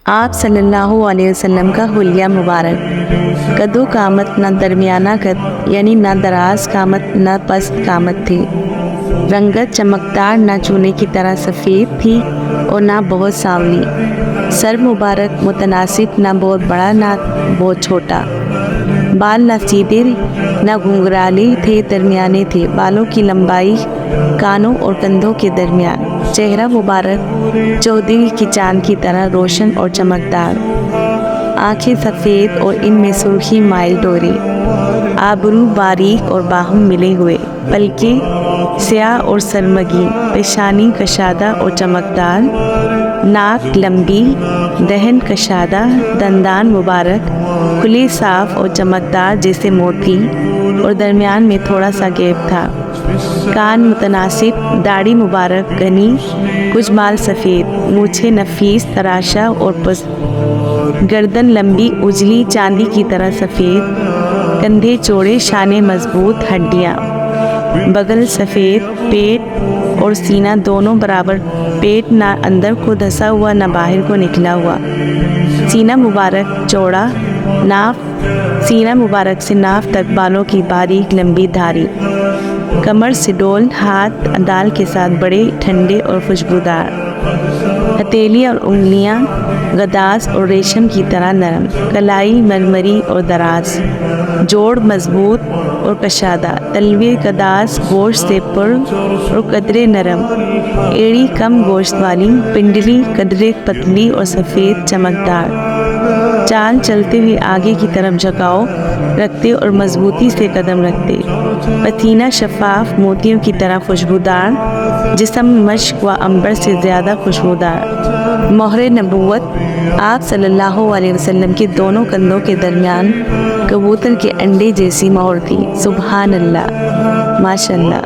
آپ صلی اللہ علیہ وسلم کا حلیہ مبارک، قد و قامت نہ درمیانہ قد یعنی نہ دراز قامت نہ پست قامت تھی، رنگت چمکدار نہ چونے کی طرح سفید تھی اور نہ بہت سانولی، سر مبارک متناسب نہ بہت بڑا نہ بہت چھوٹا، بال نہ سیدھے نہ گھنگرالے تھے، درمیانے تھے، بالوں کی لمبائی کانوں اور کندھوں کے درمیان، چہرہ مبارک چودھری کی چاند کی طرح روشن اور چمکدار، آنکھیں سفید اور ان میں سرخی مائل ڈورے، آبرو باریک اور باہم ملے ہوئے، پلکیں سیاہ اور سرمگی، پیشانی کشادہ اور چمکدار، ناک لمبی، دہن کشادہ، دندان مبارک کھلے صاف اور چمکدار جیسے موتی اور درمیان میں تھوڑا سا گیپ تھا، کان متناسب، داڑھی مبارک گھنی، کچھ بال سفید، مونچھیں نفیس تراشا اور پست، گردن لمبی اجلی چاندی کی طرح سفید، کندھے چوڑے، شانے مضبوط، ہڈیاں، بغل سفید، پیٹ اور سینہ دونوں برابر، پیٹ نہ اندر کو دھسا ہوا نہ باہر کو نکلا ہوا، سینہ مبارک چوڑا، ناف سینہ مبارک سے ناف تک بالوں کی باریک لمبی دھاری، کمر سے ڈول، ہاتھ دال کے ساتھ بڑے، ٹھنڈے اور خوشبودار، ہتھیلی اور انگلیاں گداز اور ریشم کی طرح نرم، کلائی مرمری اور دراز، جوڑ مضبوط اور کشادہ، تلوے گداز گوشت سے پر اور قدرے نرم، ایڑی کم گوشت والی، پنڈلی قدرے پتلی اور سفید چمکدار، چال چلتے ہوئے آگے کی طرف جھکاؤ رکھتے اور مضبوطی سے قدم رکھتے، پسینہ شفاف موتیوں کی طرح خوشبودار، جسم مشک و عنبر سے زیادہ خوشبودار، مہر نبوت، آپ صلی اللہ علیہ وسلم کے دونوں کندھوں کے درمیان کبوتر کے انڈے جیسی مہر تھی، سبحان اللہ، ماشاء اللہ۔